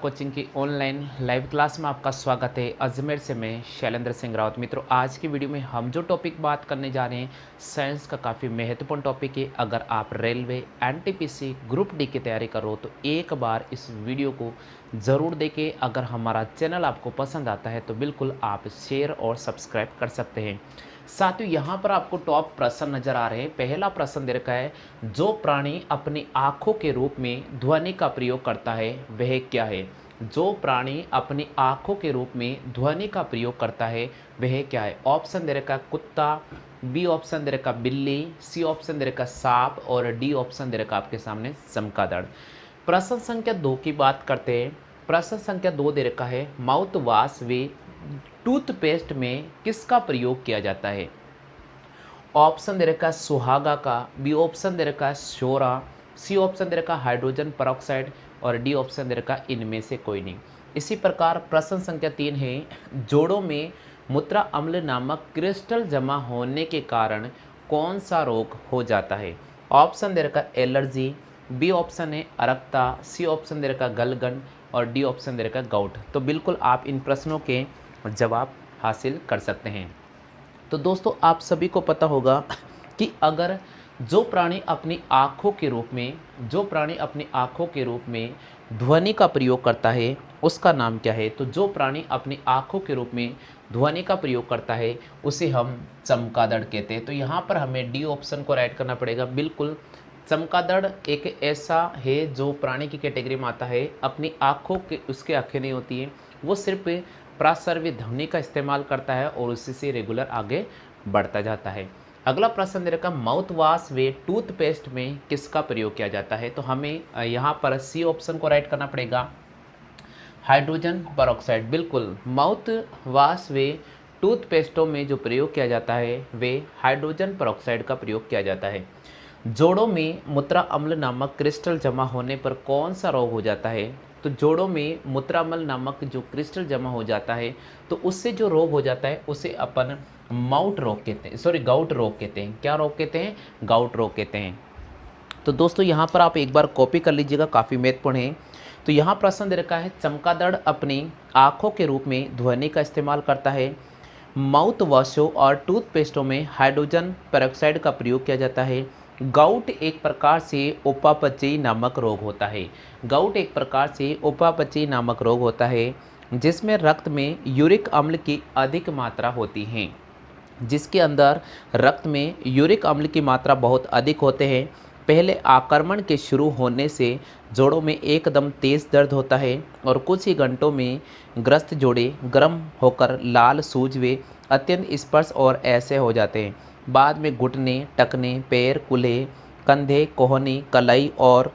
Coaching की online live class में आपका स्वागत है। अजमेर से मैं शैलेंद्र सिंह रावत। मित्रों, आज की वीडियो में हम जो टॉपिक बात करने जा रहे हैं, साइंस का काफ़ी महत्वपूर्ण टॉपिक है। अगर आप रेलवे, एनटीपीसी, ग्रुप डी की तैयारी कर रहे हो तो एक बार इस वीडियो को ज़रूर देखें। अगर हमारा चैनल आपको पसंद आता है तो बिल्कुल आप शेयर और सब्सक्राइब कर सकते हैं। साथियों, यहाँ पर आपको टॉप प्रश्न नजर आ रहे हैं। पहला प्रश्न दे रखा है, जो प्राणी अपनी आँखों के रूप में ध्वनि का प्रयोग करता है वह क्या है? जो प्राणी अपनी आँखों के रूप में ध्वनि का प्रयोग करता है वह क्या है? ऑप्शन दे रखा है कुत्ता, बी ऑप्शन दे रखा है बिल्ली, सी ऑप्शन दे रखा है सांप और डी ऑप्शन दे रखा है आपके सामने चमगादड़। प्रश्न संख्या 2 की बात करते हैं। प्रश्न संख्या 2 दे रखा है, माउथ वॉश व टूथपेस्ट में किसका प्रयोग किया जाता है? ऑप्शन दे रखा है सुहागा का, बी ऑप्शन दे रखा है शोरा, सी ऑप्शन दे रखा है हाइड्रोजन पेरोक्साइड और डी ऑप्शन दे रखा है इनमें से कोई नहीं। इसी प्रकार प्रश्न संख्या 3 है, जोड़ों में मूत्र अम्ल नामक क्रिस्टल जमा होने के कारण कौन सा रोग हो जाता है? ऑप्शन दे रखा है एलर्जी, बी ऑप्शन है अरक्ता, सी ऑप्शन दे रखा है गलगंड और डी ऑप्शन दे रखा है गाउट। तो बिल्कुल आप इन प्रश्नों के जवाब हासिल कर सकते हैं। तो दोस्तों, आप सभी को पता होगा कि अगर जो प्राणी अपनी आँखों के रूप में ध्वनि का प्रयोग करता है उसका नाम क्या है? तो जो प्राणी अपनी आँखों के रूप में ध्वनि का प्रयोग करता है उसे हम चमगादड़ कहते हैं। तो यहाँ पर हमें डी ऑप्शन को राइट करना पड़ेगा। बिल्कुल, चमगादड़ एक ऐसा है जो प्राणी की कैटेगरी में आता है। अपनी आँखों के उसके आँखें नहीं होती हैं, वो सिर्फ प्रासर्विक ध्वनि का इस्तेमाल करता है और उसी से रेगुलर आगे बढ़ता जाता है। अगला प्रश्न दे रखा, माउथ वॉश व टूथपेस्ट में किसका प्रयोग किया जाता है? तो हमें यहाँ पर सी ऑप्शन को राइट करना पड़ेगा, हाइड्रोजन पेरोक्साइड। बिल्कुल, माउथ वॉश व टूथपेस्टों में जो प्रयोग किया जाता है वे हाइड्रोजन पेरोक्साइड का प्रयोग किया जाता है। जोड़ों में मूत्र अम्ल नामक क्रिस्टल जमा होने पर कौन सा रोग हो जाता है? तो जोड़ों में मूत्राम्ल नामक जो क्रिस्टल जमा हो जाता है तो उससे जो रोग हो जाता है उसे अपन माउट रोग कहते हैं, गाउट रोग कहते हैं। क्या रोग कहते हैं? गाउट रोग कहते हैं। तो दोस्तों, यहाँ पर आप एक बार कॉपी कर लीजिएगा, काफ़ी महत्वपूर्ण है। तो यहाँ प्रश्न दे रखा है, चमगादड़ अपनी आँखों के रूप में ध्वनि का इस्तेमाल करता है। माउथ वॉशों और टूथपेस्टों में हाइड्रोजन पेरोक्साइड का प्रयोग किया जाता है। गाउट एक प्रकार से उपापचयी नामक रोग होता है। गाउट एक प्रकार से उपापचयी नामक रोग होता है जिसमें रक्त में यूरिक अम्ल की अधिक मात्रा होती है। जिसके अंदर रक्त में यूरिक अम्ल की मात्रा बहुत अधिक होते हैं। पहले आक्रमण के शुरू होने से जोड़ों में एकदम तेज़ दर्द होता है और कुछ ही घंटों में ग्रस्त जोड़े गर्म होकर लाल सूज वे अत्यंत स्पर्श और ऐसे हो जाते हैं। बाद में घुटने, टखने, पैर, कूल्हे, कंधे, कोहनी, कलाई और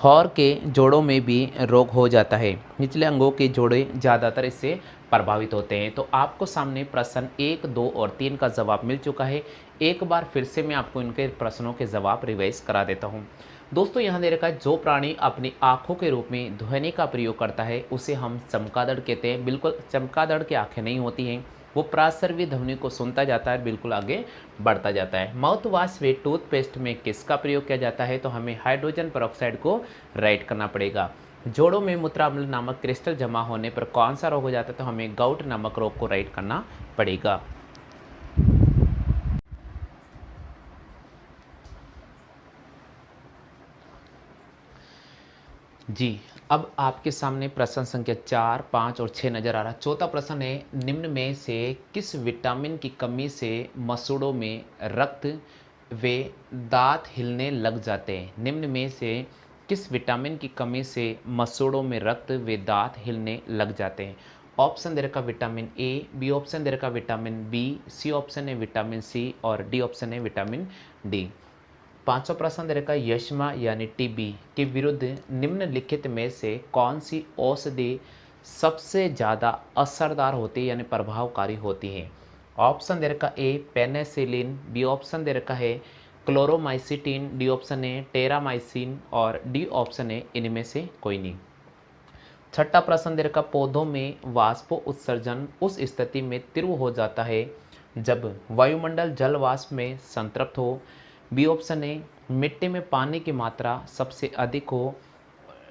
हौर के जोड़ों में भी रोग हो जाता है। निचले अंगों के जोड़े ज़्यादातर इससे प्रभावित होते हैं। तो आपको सामने प्रश्न 1, 2 और 3 का जवाब मिल चुका है। एक बार फिर से मैं आपको इनके प्रश्नों के जवाब रिवाइज करा देता हूँ। दोस्तों, यहाँ दे रखा है, जो प्राणी अपनी आँखों के रूप में ध्वनि का प्रयोग करता है उसे हम चमगादड़ कहते हैं। बिल्कुल, चमगादड़ की आँखें नहीं होती हैं, वो प्रासर्वी ध्वनि को सुनता जाता है, बिल्कुल आगे बढ़ता जाता है। माउथ वॉश व टूथपेस्ट में किसका प्रयोग किया जाता है? तो हमें हाइड्रोजन पेरोक्साइड को राइट करना पड़ेगा। जोड़ों में मूत्राम्ल नामक क्रिस्टल जमा होने पर कौन सा रोग हो जाता है? तो हमें गाउट नामक रोग को राइट करना पड़ेगा। जी, अब आपके सामने प्रश्न संख्या 4, 5 और 6 नज़र आ रहा है। चौथा प्रश्न है, निम्न में से किस विटामिन की कमी से मसूड़ों में रक्त व दांत हिलने लग जाते हैं? निम्न में से किस विटामिन की कमी से मसूड़ों में रक्त व दांत हिलने लग जाते हैं? ऑप्शन दे रखा विटामिन ए, बी ऑप्शन दे रखा विटामिन बी, सी ऑप्शन है विटामिन सी और डी ऑप्शन है विटामिन डी। पांचवा प्रश्न दे रखा है, यक्ष्मा यानी टीबी के विरुद्ध निम्नलिखित में से कौन सी औषधि सबसे ज़्यादा असरदार होती है यानी प्रभावकारी होती है? ऑप्शन दे रखा ए पेनिसिलिन, बी ऑप्शन दे रखा है क्लोरोमाइसिटिन, डी ऑप्शन है टेरामाइसिन और डी ऑप्शन है इनमें से कोई नहीं। छठा प्रश्न दे रखा, पौधों में वाष्पो उत्सर्जन उस स्थिति में तीव्र हो जाता है जब वायुमंडल जल वाष्प में संतृप्त हो। बी ऑप्शन है मिट्टी में पानी की मात्रा सबसे अधिक हो।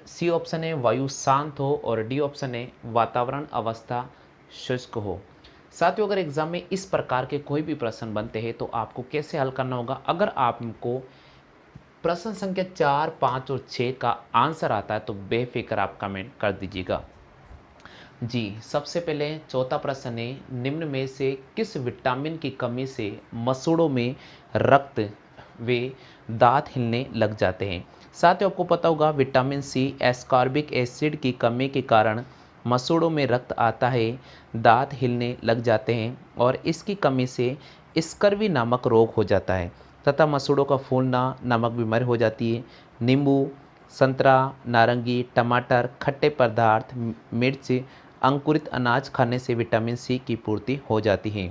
सी ऑप्शन है वायु शांत हो और डी ऑप्शन है वातावरण अवस्था शुष्क हो। साथियों, अगर एग्जाम में इस प्रकार के कोई भी प्रश्न बनते हैं तो आपको कैसे हल करना होगा। अगर आपको प्रश्न संख्या 4, 5 और 6 का आंसर आता है तो बेफिक्र आप कमेंट कर दीजिएगा। जी, सबसे पहले चौथा प्रश्न है, निम्न में से किस विटामिन की कमी से मसूड़ों में रक्त व दांत हिलने लग जाते हैं। साथियों, आपको पता होगा विटामिन सी एस्कॉर्बिक एसिड की कमी के कारण मसूड़ों में रक्त आता है, दांत हिलने लग जाते हैं और इसकी कमी से स्कर्वी नामक रोग हो जाता है तथा मसूड़ों का फूलना नामक बीमारी हो जाती है। नींबू, संतरा, नारंगी, टमाटर, खट्टे पदार्थ, मिर्च, अंकुरित अनाज खाने से विटामिन सी की पूर्ति हो जाती है।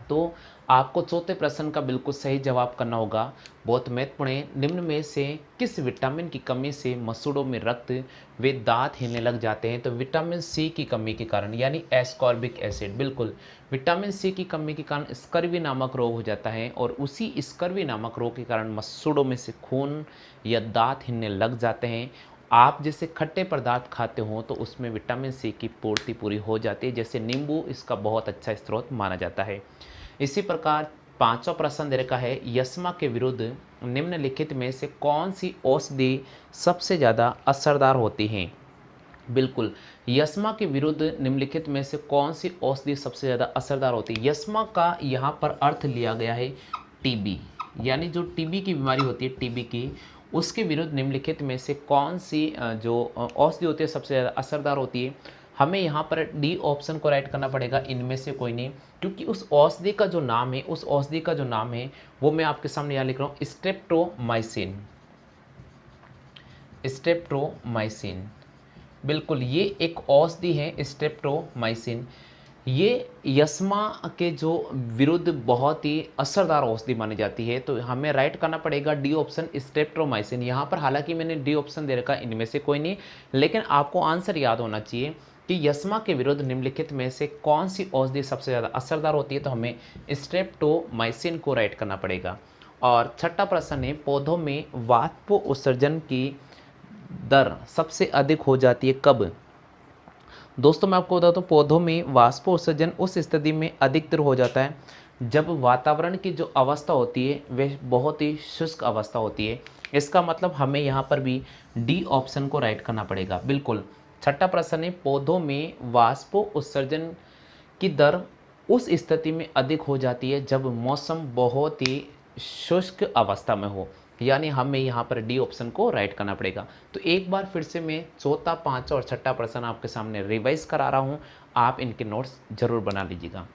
तो आपको चौथे प्रश्न का बिल्कुल सही जवाब करना होगा। बहुत महत्वपूर्ण है, निम्न में से किस विटामिन की कमी से मसूड़ों में रक्त व दांत हिलने लग जाते हैं। तो विटामिन सी की कमी के कारण, यानी एस्कॉर्बिक एसिड। बिल्कुल, विटामिन सी की कमी के कारण स्कर्वी नामक रोग हो जाता है और उसी स्कर्वी नामक रोग के कारण मसूड़ों में से खून या दांत हिलने लग जाते हैं। आप जैसे खट्टे पदार्थ खाते हो तो उसमें विटामिन सी की पूर्ति पूरी हो जाती है, जैसे नींबू इसका बहुत अच्छा स्रोत माना जाता है। इसी प्रकार पांचवा प्रश्न दे रखा है, यस्मा के विरुद्ध निम्नलिखित में से कौन सी औषधि सबसे ज़्यादा असरदार होती है। बिल्कुल, यस्मा के विरुद्ध निम्नलिखित में से कौन सी औषधि सबसे ज़्यादा असरदार होती है। यस्मा का यहाँ पर अर्थ लिया गया है टीबी, यानी जो टीबी की बीमारी होती है, टीबी की, उसके विरुद्ध निम्नलिखित में से कौन सी जो औषधि होती है सबसे ज़्यादा असरदार होती है। हमें यहाँ पर डी ऑप्शन को राइट करना पड़ेगा, इनमें से कोई नहीं, क्योंकि उस औषधि का जो नाम है, उस औषधि का जो नाम है वो मैं आपके सामने यहाँ लिख रहा हूँ, स्ट्रेप्टोमाइसिन। स्ट्रेप्टोमाइसिन, बिल्कुल ये एक औषधि है स्ट्रेप्टोमाइसिन। ये यस्मा के जो विरुद्ध बहुत ही असरदार औषधि मानी जाती है, तो हमें राइट करना पड़ेगा डी ऑप्शन स्ट्रेप्टोमाइसिन। यहाँ पर हालांकि मैंने डी ऑप्शन दे रखा, इनमें से कोई नहीं, लेकिन आपको आंसर याद होना चाहिए कि यस्मा के विरुद्ध निम्नलिखित में से कौन सी औषधि सबसे ज़्यादा असरदार होती है, तो हमें स्ट्रेप्टोमाइसिन को राइट करना पड़ेगा। और छठा प्रश्न है, पौधों में वाष्प उत्सर्जन की दर सबसे अधिक हो जाती है कब। दोस्तों, मैं आपको बताता हूँ, पौधों में वाष्पोत्सर्जन उस स्थिति में अधिकतर हो जाता है जब वातावरण की जो अवस्था होती है वह बहुत ही शुष्क अवस्था होती है। इसका मतलब हमें यहाँ पर भी डी ऑप्शन को राइट करना पड़ेगा। बिल्कुल, छठा प्रश्न है, पौधों में वाष्पोत्सर्जन की दर उस स्थिति में अधिक हो जाती है जब मौसम बहुत ही शुष्क अवस्था में हो, यानी हमें यहाँ पर डी ऑप्शन को राइट करना पड़ेगा। तो एक बार फिर से मैं चौथा, पांचवा और छठा प्रश्न आपके सामने रिवाइज करा रहा हूँ, आप इनके नोट्स जरूर बना लीजिएगा।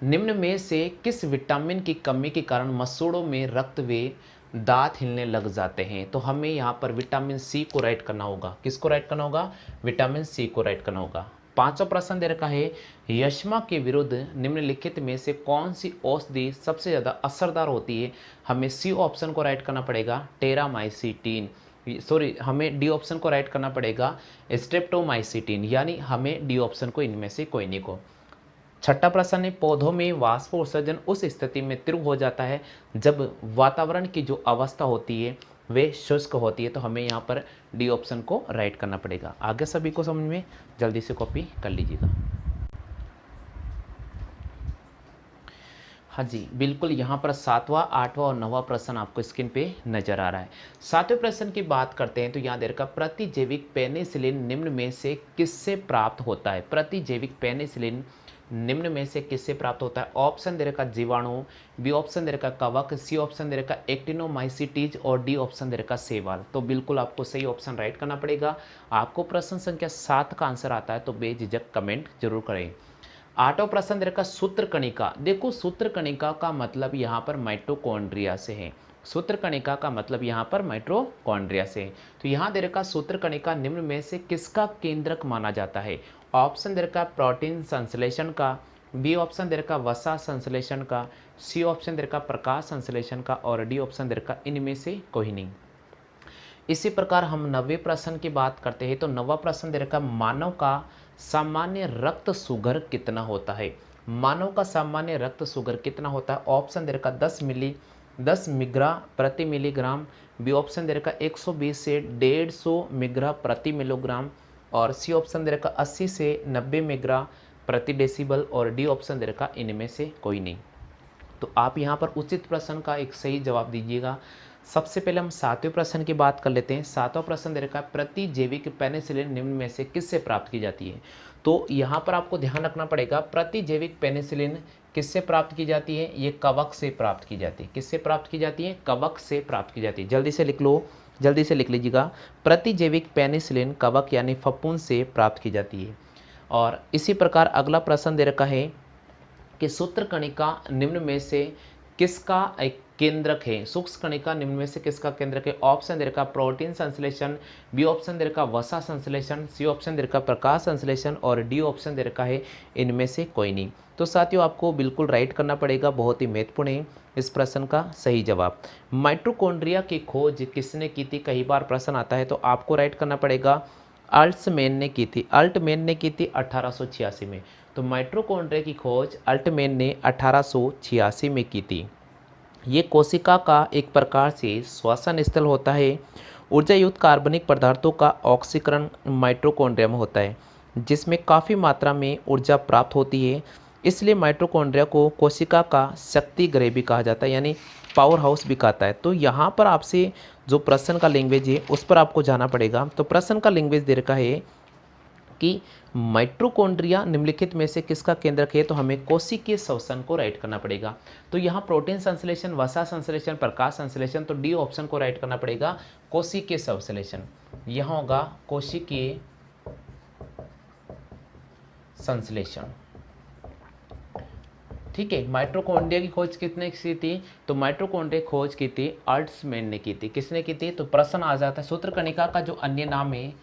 निम्न में से किस विटामिन की कमी के कारण मसूड़ों में रक्त व दांत हिलने लग जाते हैं। तो हमें यहाँ पर विटामिन सी को राइट करना होगा। किसको राइट करना होगा, विटामिन सी को राइट करना होगा। पांचवा प्रश्न दे रखा है, यस्मा के विरुद्ध निम्नलिखित में से कौन सी औषधि सबसे ज़्यादा असरदार होती है। हमें सी ऑप्शन को राइट करना पड़ेगा, टेरामाइसिटिन, सॉरी हमें डी ऑप्शन को राइट करना पड़ेगा, स्ट्रेप्टोमाइसिटिन, यानी हमें डी ऑप्शन को इनमें से कोई नहीं को। छठा प्रश्न है, पौधों में वाष्पोत्सर्जन उस स्थिति में तीव्र हो जाता है जब वातावरण की जो अवस्था होती है वे शुष्क होती है, तो हमें यहाँ पर डी ऑप्शन को राइट करना पड़ेगा। आगे सभी को समझ में, जल्दी से कॉपी कर लीजिएगा। हाँ जी, बिल्कुल, यहाँ पर सातवां, आठवां और नौवां प्रश्न आपको स्क्रीन पे नजर आ रहा है। सातवें प्रश्न की बात करते हैं तो यहाँ दे रखा, प्रतिजैविक पेनिसिलिन निम्न में से किससे प्राप्त होता है। प्रतिजैविक पेनिसिलिन निम्न में से किससे प्राप्त होता है। ऑप्शन दे रखा जीवाणु, बी ऑप्शन दे रखा कवक, सी ऑप्शन दे रखा एक्टिनोमाइसिटीज और डी ऑप्शन दे रखा शैवाल। तो बिल्कुल आपको सही ऑप्शन राइट करना पड़ेगा। आपको प्रश्न संख्या 7 का आंसर आता है तो बेझिझक कमेंट जरूर करें। आठवां प्रश्न दे रखा सूत्रकणिका। देखो, सूत्रकणिका का मतलब यहाँ पर माइटोकॉन्ड्रिया से है। सूत्रकणिका का मतलब यहाँ पर माइटोकॉन्ड्रिया से है। तो यहाँ दे रखा सूत्रकणिका निम्न में से किसका केंद्रक माना जाता है। ऑप्शन दे रखा प्रोटीन संश्लेषण का, बी ऑप्शन दे रखा वसा संश्लेषण का, सी ऑप्शन दे रखा प्रकाश संश्लेषण का और डी ऑप्शन दे रखा इनमें से कोई नहीं। इसी प्रकार हम 9वें प्रश्न की बात करते हैं तो 9वां प्रश्न दे रखा, मानव का सामान्य रक्त शुगर कितना होता है। मानव का सामान्य रक्त शुगर कितना होता है। ऑप्शन दे रखा 10 मिली, 10 मिग्रा प्रति मिलीग्राम, बी ऑप्शन दे रखा 120 से 150 मिग्रा प्रति मिलीग्राम, और सी ऑप्शन दे रखा 80 से 90 मिग्रा प्रति डेसिबल, और डी ऑप्शन दे रखा इनमें से कोई नहीं। तो आप यहाँ पर उचित प्रश्न का एक सही जवाब दीजिएगा। सबसे पहले हम 7वें प्रश्न की बात कर लेते हैं। 7वां प्रश्न दे रखा है प्रति जैविक पेनिसिलिन निम्न में से किससे प्राप्त की जाती है। तो यहाँ पर आपको ध्यान रखना पड़ेगा, प्रति जैविक पेनिसिलिन किससे प्राप्त की जाती है, ये कवक से प्राप्त की जाती है। किससे प्राप्त की जाती है, कवक से प्राप्त की जाती है। जल्दी से लिख लो, जल्दी से लिख लीजिएगा, प्रति जैविक पेनिसिलिन कवक यानी फफूंद से प्राप्त की जाती है। और इसी प्रकार अगला प्रश्न दे रखा है कि सूत्रकणिका निम्न में से किसका एक केंद्रक है। सूक्ष्मकणिका निम्न में से किसका केंद्रक है। ऑप्शन दे रखा प्रोटीन संश्लेषण, बी ऑप्शन दे रखा वसा संश्लेषण, सी ऑप्शन दे रखा प्रकाश संश्लेषण, और डी ऑप्शन दे रखा है इनमें से कोई नहीं। तो साथियों आपको बिल्कुल राइट करना पड़ेगा, बहुत ही महत्वपूर्ण है इस प्रश्न का सही जवाब। माइटोकॉन्ड्रिया की खोज किसने की थी, कई बार प्रश्न आता है, तो आपको राइट करना पड़ेगा अल्ट्समैन ने की थी। अल्टमैन ने की थी 1886 में। तो माइटोकॉन्ड्रिया की खोज अल्टमैन ने 1886 में की थी। ये कोशिका का एक प्रकार से श्वसन स्थल होता है। ऊर्जा युक्त कार्बनिक पदार्थों का ऑक्सीकरण माइटोकॉन्ड्रिया में होता है, जिसमें काफ़ी मात्रा में ऊर्जा प्राप्त होती है। इसलिए माइटोकॉन्ड्रिया को कोशिका का शक्ति गृह भी कहा जाता है, यानी पावर हाउस भी कहता है। तो यहाँ पर आपसे जो प्रश्न का लैंग्वेज है उस पर आपको जाना पड़ेगा। तो प्रश्न का लैंग्वेज दे रखा है कि माइटोकॉन्ड्रिया निम्नलिखित में से किसका केंद्रक है, तो हमें कोशिकीय श्वसन को राइट करना पड़ेगा। तो यहाँ प्रोटीन संश्लेषण, वसा संश्लेषण, प्रकाश संश्लेषण, तो डी ऑप्शन को राइट करना पड़ेगा, कोशिकीय संश्लेषण। यहाँ होगा कोशिकीय संश्लेषण। ठीक है, माइटोकॉन्ड्रिया की खोज किसने की थी, तो माइटोकॉन्ड्रिया की खोज की थी अल्ट्समैन ने की थी। किसने की थी, तो प्रश्न आ जाता है सूत्रकणिका का जो अन्य नाम है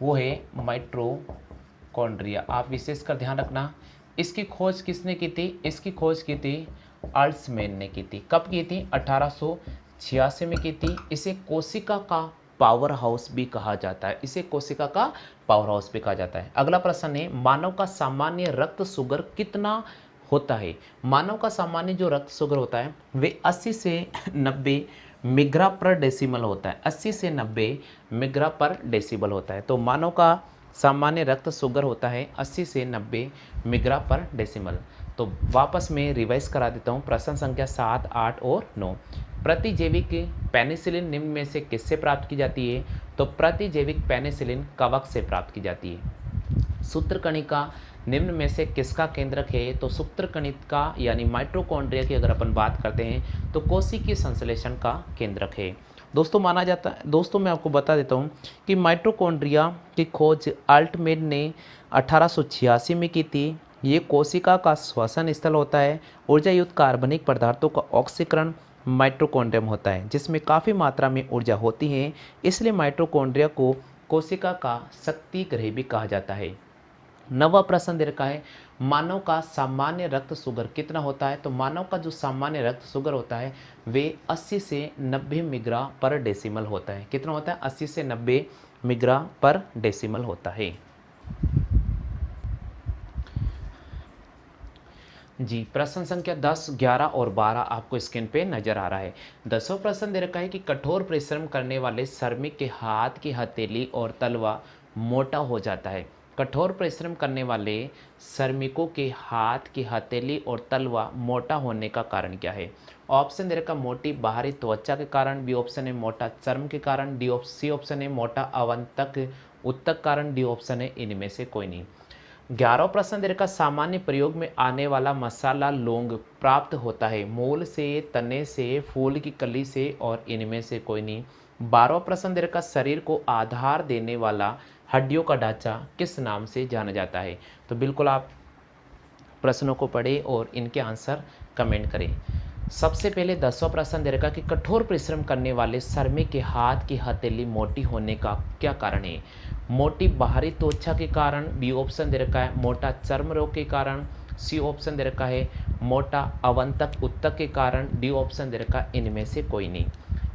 वो है माइटोकॉन्ड्रिया। आप विशेषकर ध्यान रखना, इसकी खोज किसने की थी, इसकी खोज की थी अल्ट्समैन ने की थी। कब की थी, 1886 में की थी। इसे कोशिका का पावर हाउस भी कहा जाता है, इसे कोशिका का पावर हाउस भी कहा जाता है। अगला प्रश्न है मानव का सामान्य रक्त शुगर कितना होता है। मानव का सामान्य जो रक्त शुगर होता है वे 80 से 90 मिग्रा पर डेसिमल होता है। 80 से 90 मिग्रा पर डेसिबल होता है। तो मानव का सामान्य रक्त शुगर होता है 80 से 90 मिग्रा पर डेसिमल। तो वापस मैं रिवाइज करा देता हूँ, प्रश्न संख्या 7, 8 और 9। प्रतिजैविक पेनिसिलिन निम्न में से किससे प्राप्त की जाती है, तो प्रतिजैविक पेनिसिलिन कवक से प्राप्त की जाती है। सूत्रकणिका निम्न में से किसका केंद्रक है, तो सूत्रकणिका यानी माइटोकॉन्ड्रिया की अगर अपन बात करते हैं तो कोशिकीय संश्लेषण का केंद्रक है। दोस्तों माना जाता है, दोस्तों मैं आपको बता देता हूँ कि माइटोकॉन्ड्रिया की खोज अल्टमैन ने 1886 में की थी। ये कोशिका का श्वसन स्थल होता है। ऊर्जा युक्त कार्बनिक पदार्थों का ऑक्सीकरण माइटोकॉन्ड्रिया में होता है, जिसमें काफ़ी मात्रा में ऊर्जा होती है। इसलिए माइटोकॉन्ड्रिया को कोशिका का शक्ति गृह भी कहा जाता है। 9वां प्रश्न दे रखा है मानव का सामान्य रक्त शुगर कितना होता है, तो मानव का जो सामान्य रक्त शुगर होता है वे 80 से 90 मिग्रा पर डेसिमल होता है। कितना होता है, 80 से 90 मिग्रा पर डेसिमल होता है। जी, प्रश्न संख्या 10, 11 और 12 आपको स्क्रीन पे नजर आ रहा है। 10वां प्रश्न दे रखा है कि कठोर परिश्रम करने वाले श्रमिक के हाथ की हथेली और तलवा मोटा हो जाता है। कठोर परिश्रम करने वाले श्रमिकों के हाथ की हथेली और तलवा मोटा होने का कारण क्या है। ऑप्शन दे रखा मोटी बाहरी त्वचा के कारण, बी ऑप्शन है मोटा चर्म के कारण, सी ऑप्शन है मोटा अवंतक उत्तक कारण, डी ऑप्शन है इनमें से कोई नहीं। 11वां प्रश्न दे रखा सामान्य प्रयोग में आने वाला मसाला लौंग प्राप्त होता है मूल से, तने से, फूल की कली से और इनमें से कोई नहीं। 12वां प्रश्न दे रखा शरीर को आधार देने वाला हड्डियों का ढांचा किस नाम से जाना जाता है। तो बिल्कुल आप प्रश्नों को पढ़ें और इनके आंसर कमेंट करें। सबसे पहले 10वां प्रश्न दे रखा कि कठोर परिश्रम करने वाले श्रमिक के हाथ की हथेली मोटी होने का क्या कारण है। मोटी बाहरी त्वचा के कारण, बी ऑप्शन दे रखा है मोटा चर्म रोग के कारण, सी ऑप्शन दे रखा है मोटा अवंतक उत्तक के कारण, डी ऑप्शन दे रखा है इनमें से कोई नहीं।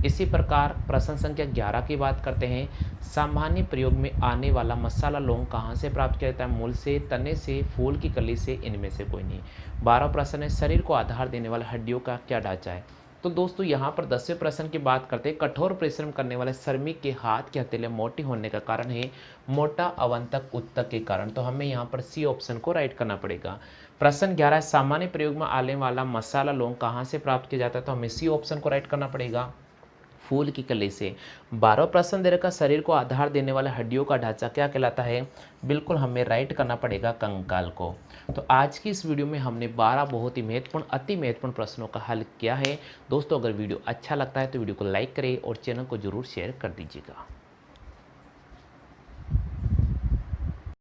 इसी प्रकार प्रश्न संख्या 11 की बात करते हैं। सामान्य प्रयोग में आने वाला मसाला लौंग कहाँ से प्राप्त किया जाता है, मूल से, तने से, फूल की कली से, इनमें से कोई नहीं। 12वां प्रश्न है शरीर को आधार देने वाले हड्डियों का क्या ढांचा है। तो दोस्तों यहाँ पर 10वें प्रश्न की बात करते हैं। कठोर परिश्रम करने वाले श्रमिक के हाथ के हथेली मोटी होने का कारण है मोटा अवंतक उत्तक के कारण। तो हमें यहाँ पर सी ऑप्शन को राइट करना पड़ेगा। प्रश्न 11, सामान्य प्रयोग में आने वाला मसाला लौंग कहाँ से प्राप्त किया जाता है? तो हमें सी ऑप्शन को राइट करना पड़ेगा, फूल की कली से। 12वां प्रश्न दे रखा, शरीर को आधार देने वाले हड्डियों का ढांचा क्या कहलाता है? बिल्कुल हमें राइट करना पड़ेगा कंकाल को। तो आज की इस वीडियो में हमने 12 बहुत ही महत्वपूर्ण, अति महत्वपूर्ण प्रश्नों का हल किया है। दोस्तों अगर वीडियो अच्छा लगता है तो वीडियो को लाइक करें और चैनल को जरूर शेयर कर दीजिएगा।